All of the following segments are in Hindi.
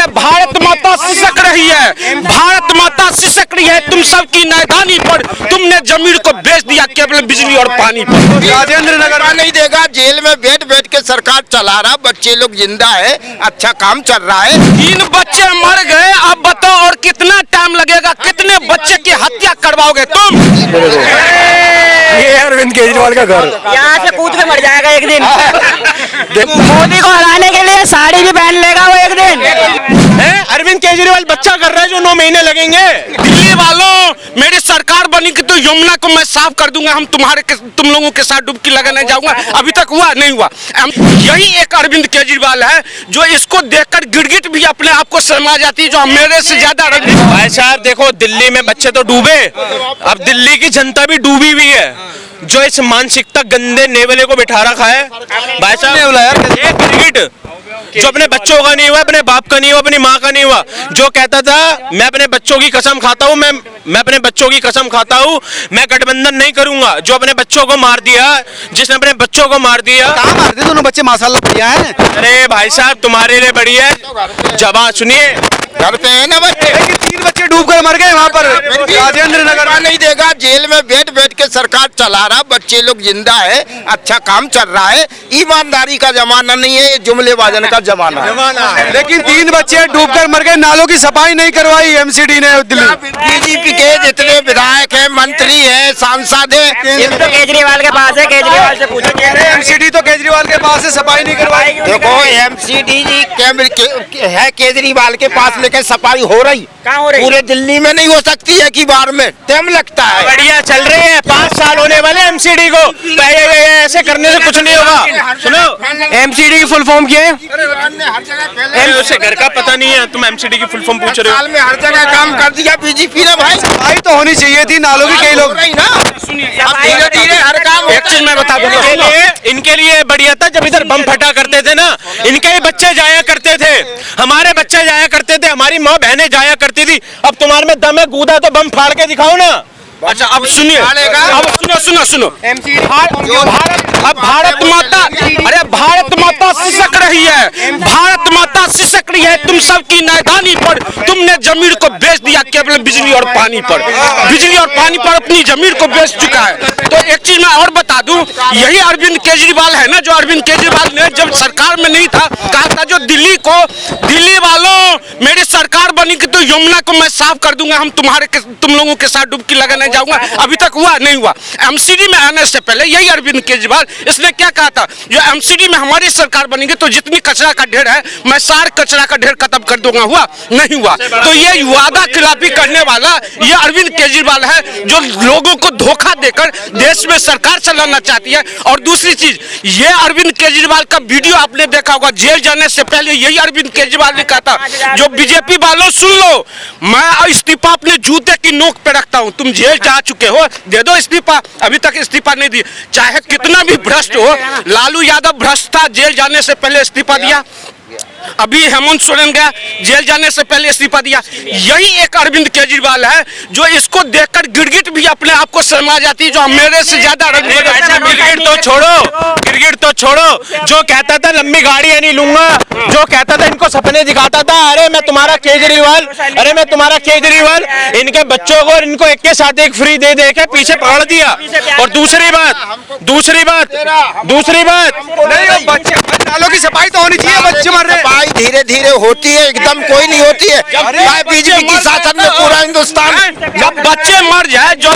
अरे भारत माता सिसक रही है, भारत माता सिसक रही है तुम सबकी नादानी पर। तुमने जमीन को बेच दिया केवल बिजली और पानी पर। राजेंद्र नगर नहीं देगा, जेल में बैठ बैठ के सरकार चला रहा, बच्चे लोग जिंदा है, अच्छा काम चल रहा है। 3 बच्चे मर गए, अब बताओ और कितना टाइम लगेगा, कितने बच्चे की हत्या करवाओगे तुम? ये अरविंद केजरीवाल का घर, यहाँ से कूद के मर जाएगा एक दिन। मोदी को हराने के लिए साड़ी भी पहन लेगा वो एक दिन। अरविंद केजरीवाल बच्चा कर रहा है जो 9 महीने लगेंगे। दिल्ली वालों, मेरी सरकार बनी तो यमुना को मैं साफ कर दूंगा, तुम लोगों के साथ डुबकी लगाने जाऊंगा। अभी तक हुआ नहीं हुआ। यही एक अरविंद केजरीवाल है जो इसको देखकर गिरगिट भी अपने आप को शर्मा जाती है, जो मेरे से ज्यादा। भाई साहब देखो, दिल्ली में बच्चे तो डूबे, अब दिल्ली की जनता भी डूबी हुई है जो इस मानसिकता गंदे नेवले को बिठा रखा है। भाई साहब ये गिरगिट जो अपने बच्चों का नहीं हुआ, अपने बाप का नहीं हुआ, अपनी माँ का नहीं हुआ, जो कहता था मैं अपने बच्चों की कसम खाता हूँ, मैं अपने बच्चों की कसम खाता हूँ, मैं गठबंधन नहीं करूंगा, जो अपने बच्चों को मार दिया, जिसने अपने बच्चों को मार दिया। कहाँ मार दिए दोनों बच्चे? माशाल्लाह बढ़िया है। अरे भाई साहब तुम्हारे लिए बढ़िया है, जवाब सुनिए। घर पे है ना बच्चे, लेकिन 3 बच्चे डूब कर मर गए वहाँ पर। राजेंद्र नगर नहीं देगा, जेल में बैठ बैठ के सरकार चला रहा, बच्चे लोग जिंदा है, अच्छा काम चल रहा है। ईमानदारी का जमाना नहीं है, ये जुमलेबाजन का जमाना है। लेकिन 3 बच्चे डूब कर मर गए, नालों की सफाई नहीं करवाई एमसीडी ने दिल्ली। बीजेपी के जितने विधायक है, मंत्री है, सांसद है, तो केजरीवाल के पास है, केजरीवाल से पूछो। एमसीडी तो केजरीवाल के पास है, सफाई नहीं करवाई। देखो एमसीडी है केजरीवाल के पास, लेकिन सफाई हो रही कहाँ हो रही? पूरे दिल्ली में नहीं हो सकती है कि बार में टाइम लगता है। बढ़िया चल रही है, 5 साल होने वाले एमसीडी को, ऐसे करने से कुछ नहीं होगा। सुनो, एमसीडी की फुल फॉर्म क्या है? उसे घर का पता नहीं है, तुम एमसीडी की फुल फॉर्म पूछ रहे हो। साल में हर जगह काम कर दिया बीजेपी ने भाई। सफाई तो होनी चाहिए थी, नालों की कई लोग। धीरे धीरे हर काम। एक चीज मैं बता दूं, इनके लिए बढ़िया था जब इधर बम फटा करते थे ना, इनके ही बच्चे जाया करते थे, हमारे बच्चे जाया करते थे, हमारी माँ बहनें जाया करती थी। अब तुम्हारे में दम है, कूदा तो बम फाड़ के दिखाओ ना। अच्छा अब सुनिए, अब सुनो भारत माता, अरे भारत माता सिसक रही है, भारत माता सिसक रही है तुम सबकी नादानी पर। तुमने जमीन को बेच दिया केवल बिजली और पानी पर, बिजली और पानी पर अपनी जमीन को बेच चुका है। तो एक चीज मैं और बता दूं, यही अरविंद केजरीवाल है ना, जो अरविंद केजरीवाल ने जब सरकार में नहीं था कहा था जो दिल्ली वालों, मेरी सरकार बनी तो यमुना को मैं साफ कर दूंगा, तुम लोगों के साथ डुबकी लगाने जाऊंगा। अभी तक हुआ नहीं हुआ। एमसीडी में आने से पहले यही अरविंद केजरीवाल, इसने क्या कहा था, जो एमसीडी में हमारी सरकार बनेगी तो जितनी कचरा का ढेर है मैं सारे कचरा का ढेर खत्म कर दूंगा। हुआ नहीं हुआ। तो ये वादा खिलाफी करने वाला ये अरविंद केजरीवाल है जो लोगों को धोखा देकर देश में सरकार चलाना चाहती है। और दूसरी चीज, ये अरविंद केजरीवाल का वीडियो आपने देखा होगा, जेल जाने से पहले यही अरविंद केजरीवाल ने कहा था, जो बीजेपी वालों सुन लो, मैं इस्तीफा अपने जूते की नोक पे रखता हूं, तुम जेल जा चुके हो, दे दो इस्तीफा। अभी तक इस्तीफा नहीं दिया, चाहे कितना भी भ्रष्ट हो। लालू यादव भ्रष्ट था, जेल जाने से पहले इस्तीफा दिया। अभी हेमंत सोरेन गया, जेल जाने से पहले इस्तीफा दिया। यही एक अरविंद केजरीवाल है जो इसको देखकर गिरगिट भी अपने आप को शर्मा जाती है, जो मेरे से ज्यादा। गिरगिट तो छोड़ो, जो कहता था लंबी गाड़ी नहीं लूंगा, जो कहता था इनको सपने दिखाता था, अरे मैं तुम्हारा केजरीवाल, इनके बच्चों को इनको एक के साथ एक फ्री दे के पीछे पकड़ दिया। और दूसरी बात नालों की सफाई तो होनी चाहिए, बच्चे मर रहे। सफाई धीरे धीरे होती है, एकदम कोई नहीं होती है। बीजेपी की शासन में पूरा हिंदुस्तान, जब बच्चे मर जाए, जो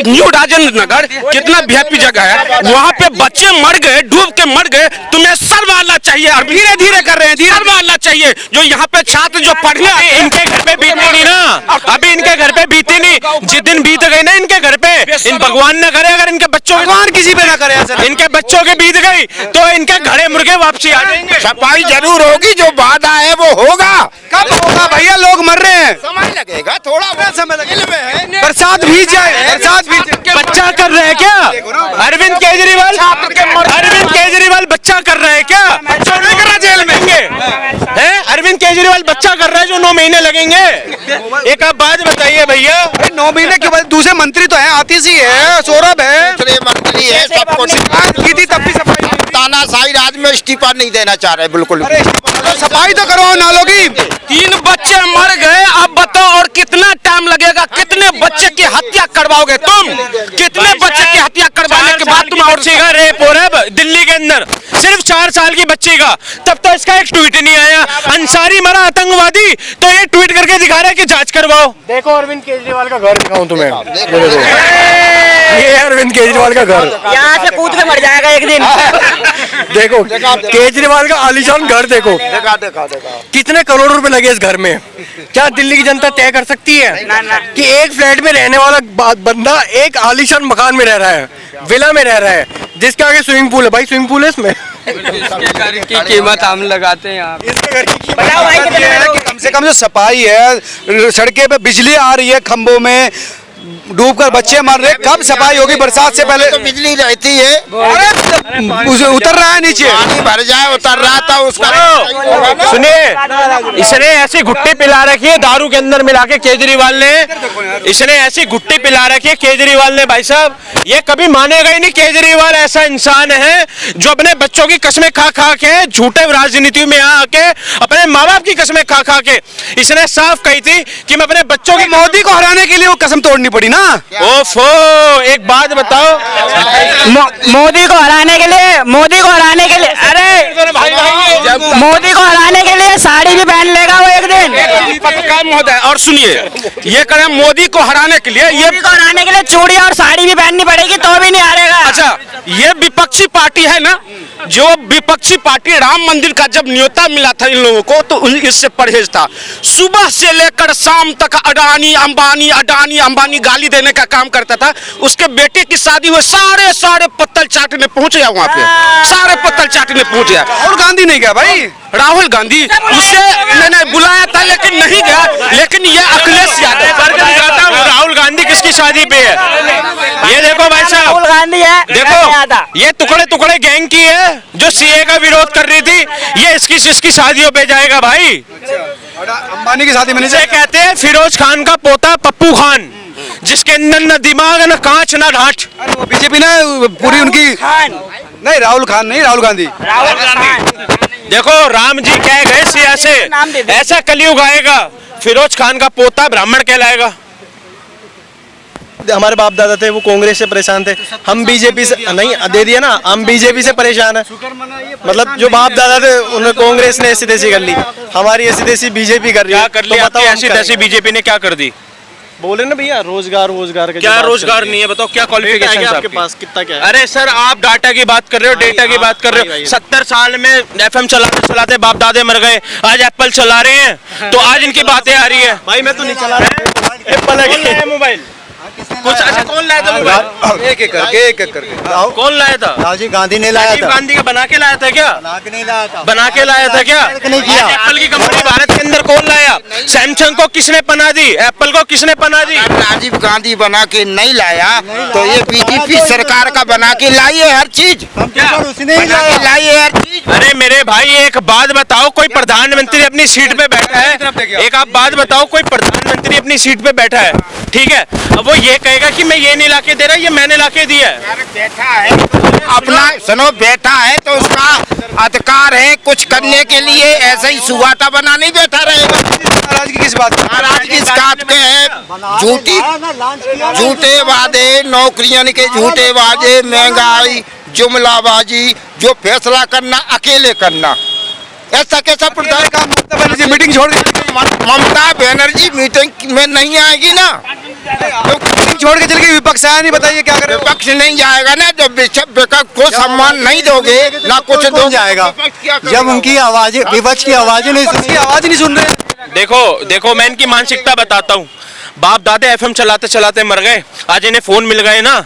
न्यू राजेंद्र नगर कितना वीआईपी जगह है, वहाँ पे बच्चे मर गए, डूब के मर गए, तुम्हें शर्म आना चाहिए। धीरे धीरे कर रहे हैं, शर्म आना चाहिए। जो यहाँ पे छात्र जो पढ़ने इनके घर पे बीती नहीं ना, अभी इनके घर पे बीती नहीं, जिस दिन बीत गई ना इनके घर पे, इन भगवान न करे अगर इनके बच्चों, भगवान किसी पे ना करे, इनके बच्चों के बीत गई तो इनके घड़े मुर्गे वापसी आ जाएंगे। सफाई जरूर होगी, जो वादा है वो होगा। कब होगा भैया? लोग मर रहे हैं, समय लगेगा, थोड़ा समय लगेगा। बरसात भीज जाए, बच्चा कर रहे हैं क्या अरविंद केजरीवाल? बच्चा कर रहे हैं क्या? जेल में है अरविंद केजरीवाल बच्चा कर रहा है जो 9 महीने लगेंगे। एक आप बात बताइए भैया, 9 महीने के बाद दूसरे मंत्री तो है, आतिशी है, सौरभ है, मंत्री है, सबको की थी तब भी सफाई तानाशाही राज में इस्तीफा नहीं देना चाह रहे बिल्कुल। सफाई तो करवाओ नालों की। 3 बच्चे मर गए, अब बताओ और कितना टाइम लगेगा? कितने बच्चे की हत्या करवाओगे तुम? कितने बच्चे की हत्या करवाने के बाद तुम और का रेप हो रहा है दिल्ली के अंदर, सिर्फ 4 साल की बच्ची का, तब तो इसका एक ट्वीट नहीं आया। अंसारी मरा आतंकवादी, तो ये ट्वीट करके दिखा रहा है कि जांच करवाओ। देखो अरविंद केजरीवाल का घर दिखाऊं तुम्हें, ये अरविंद केजरीवाल का घर, यहाँ से कूद के मर जाएगा एक दिन। देखो केजरीवाल का आलीशान घर देखो, देखा कितने करोड़ रुपए लगे इस घर में। क्या दिल्ली की जनता तय कर सकती है कि एक फ्लैट में रहने वाला बंदा एक आलीशान मकान में रह रहा है, विला में रह रहा है, जिसके आगे स्विमिंग पूल है? भाई स्विमिंग पूल है इसमें। की कीमत हम लगाते हैं यहाँ पे। इसके घर की कीमत बताओ भाई कितने है कि कम से कम जो सफाई है, सड़कें पे बिजली आ रही है, खंभों में डूबकर बच्चे मर रहे, कब सफाई होगी? बरसात से पहले तो बिजली रहती है, उसे उतर रहा है नीचे। पानी भर जाए उतर रहा था उसका। सुनिए, इसने ऐसी घुट्टी पिला रखी है दारू के अंदर मिला के केजरीवाल ने, इसने ऐसी घुट्टी पिला रखी है केजरीवाल ने। भाई साहब, ये कभी मानेगा ही नहीं। केजरीवाल ऐसा इंसान है जो अपने बच्चों की कसमें खा खा के, झूठे राजनीति में आके अपने माँ बाप की कसमें खा खा के इसने साफ कही थी कि मैं अपने बच्चों की, मोदी को हराने के लिए वो कसम तोड़नी पड़ी ना। ओफो, एक बात बताओ, मोदी को हराने के लिए, अरे मोदी को हराने के लिए साड़ी भी पहन लेगा वो एक दिन। पत्रकार महोदय, और सुनिए, ये करें मोदी को हराने के लिए, ये मोदी को हराने के लिए चूड़ी और साड़ी भी पहननी पड़ेगी तो भी नहीं हारेगा। अच्छा, ये विपक्षी पार्टी है ना, जो विपक्षी पार्टी राम मंदिर का जब न्योता मिला था इन लोगों को, तो इससे परहेज था। सुबह से लेकर शाम तक अडानी अंबानी गाली देने का काम करता था। उसके बेटे की शादी हुई, सारे पत्तल चाटने पहुंच गया वहां पे, सारे पत्तल चाटने पहुंच गया। राहुल गांधी नहीं गया भाई, राहुल गांधी उसे मैंने बुलाया था लेकिन नहीं गया। लेकिन ये अखिलेश यादव, राहुल गांधी किसकी शादी पे है? ये देखो भाई साहब, राहुल गांधी है, देखो ये टुकड़े टुकड़े गैंग की है जो सीए का विरोध कर रही थी, ये इसकी शादियों पे जाएगा भाई। अंबानी की शादी में नहीं इसे कहते हैं फिरोज खान का पोता पप्पू खान, जिसके अंदर न दिमाग न कांच न ढांच। बीजेपी ने पूरी उनकी नहीं, राहुल खान नहीं, राहुल गांधी। देखो राम जी कह गए सिया से, ऐसा कलयुग आएगा फिरोज खान का पोता ब्राह्मण कहलाएगा। हमारे बाप दादा थे वो कांग्रेस से परेशान थे, हम बीजेपी से नहीं दे दिया ना, हम बीजेपी से परेशान है। मतलब जो बाप दादा थे उन्हें कांग्रेस ने ऐसी तैसी कर ली, हमारी ऐसी तैसी बीजेपी कर रही है। क्या कर लिया? बताओ, ऐसी तैसी बीजेपी ने क्या कर दी? बोले ना भैया, रोजगार का क्या रोजगार नहीं है? बताओ क्या क्वालिफिकेशन आपके पास, कितना क्या है? अरे सर, आप डाटा की बात कर रहे हो, डेटा की बात कर रहे हो। 70 साल में एफएम चलाते बाप दादे मर गए, आज एप्पल चला रहे हैं, तो आज इनकी बातें आ रही है। भाई मैं तो नहीं चला रहा, एप्पल है मोबाइल कुछ। अच्छा, कौन लाया था मोबाइल? एक एक करके कौन लाया था? राजीव गांधी ने लाया राजीव था। गांधी का बना के लाया था क्या? नहीं लाया था, बना के लाया था क्या? नहीं किया। एप्पल की कंपनी भारत के अंदर कौन लाया? सैमसंग को किसने पना दी? एप्पल को किसने पना दी? राजीव गांधी बना के नहीं लाया, तो ये बीजेपी सरकार का बना के लाई है हर चीज, उसने ही बना के लाई है हर चीज। अरे मेरे भाई, एक बात बताओ, कोई प्रधानमंत्री अपनी सीट पे बैठा है, एक आप बात बताओ, कोई प्रधानमंत्री अपनी सीट पे बैठा है, ठीक है, अब वो ये कहेगा कि मैं ये नहीं लाके दे रहा, ये मैंने लाके दिया है। बैठा है अपना, सुनो, बैठा है तो उसका अधिकार है कुछ करने के लिए, ऐसे ही सुवाटा बना नहीं बैठा रहेगा। नाराजगी किस बात की? महाराज किस बात के है? झूठे वादे, नौकरियां के झूठे वादे, महंगाई, जुमलाबाजी, जो फैसला करना अकेले करना, ऐसा कैसा प्रधान का? ममता बनर्जी मीटिंग छोड़ के, ममता बनर्जी मीटिंग में नहीं आएगी ना, तो छोड़ के चल गई, विपक्ष आया नहीं, बताइए क्या करें? विपक्ष नहीं जाएगा ना, जब विपक्ष को सम्मान नहीं दोगे ना कुछ दो जाएगा जब उनकी आवाजें, विपक्ष की आवाजें नहीं, आवाज नहीं सुन रहे। देखो मैं इनकी मानसिकता बताता हूँ। बाप दादे एफएम चलाते चलाते मर गए, आज इन्हें फोन मिल गए ना।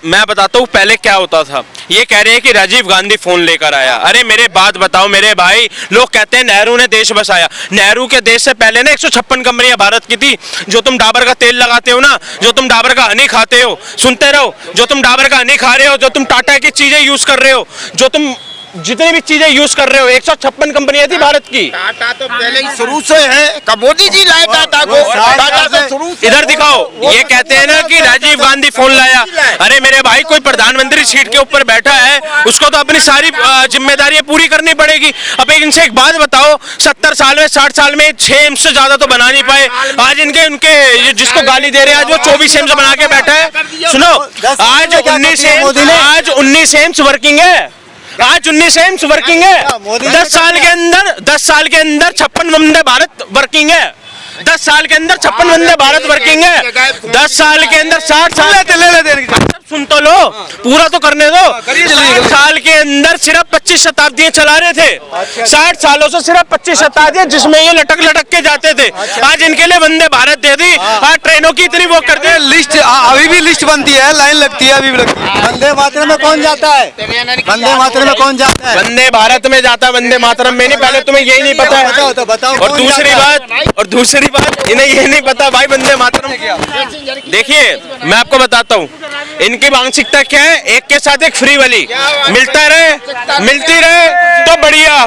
मैं बताता हूँ पहले क्या होता था। ये कह रहे हैं कि राजीव गांधी फोन लेकर आया। अरे मेरे बात बताओ मेरे भाई, लोग कहते हैं नेहरू ने देश बसाया। नेहरू के देश से पहले ना 156 कंपनियां भारत की थी। जो तुम डाबर का तेल लगाते हो ना, जो तुम डाबर का हनी खाते हो, सुनते रहो, जो तुम डाबर का हनी खा रहे हो, जो तुम टाटा की चीजें यूज कर रहे हो, जो तुम जितनी भी चीजें यूज कर रहे हो, 156 कंपनियां थी भारत की। टाटा तो पहले ही शुरू से है, कब मोदी जी लाए टाटा को? टाटा तो शुरू से इधर दिखाओ, ये कहते हैं ना कि राजीव गांधी फोन लाया। अरे मेरे भाई, कोई प्रधानमंत्री सीट के ऊपर बैठा है, उसको तो अपनी सारी जिम्मेदारियां पूरी करनी पड़ेगी। अब इनसे एक बात बताओ, 70 साल में 60 साल में 6 एम्स से ज्यादा तो बना नहीं पाए। आज इनके उनके जिसको गाली दे रहे हैं, आज वो 24 एम्स बना के बैठा है। सुनो, आज 19 एम्स वर्किंग है, आज 19 एम्स वर्किंग है। 10 साल के अंदर 56 वंदे भारत वर्किंग है। 10 साल के अंदर 56 वंदे भारत वर्किंग है। 10 साल के अंदर 60 साल सुन तो लो, पूरा तो करने दो। 60 साल के अंदर सिर्फ 25 शताब्दियां चला रहे थे। 60 सालों से सिर्फ 25 शताब्दियां, जिसमें ये लटक लटक के जाते थे। आज इनके लिए वंदे भारत दे दी। आज ट्रेनों की इतनी वो कर दी, लिस्ट अभी भी लिस्ट बनती है, लाइन लगती है, अभी भी लगती है। वंदे मातरम में कौन जाता है? वंदे मातरम में कौन जाता है? वंदे भारत में जाता, वंदे मातरम में नहीं। पहले तुम्हें यही नहीं पता है। बताओ। और दूसरी बात इन्हें ये नहीं पता भाई, वंदे मातरम। देखिए, मैं आपको बताता हूँ, इनकी मानसिकता क्या है, एक के साथ एक फ्री वाली, मिलती रहे तो बढ़िया।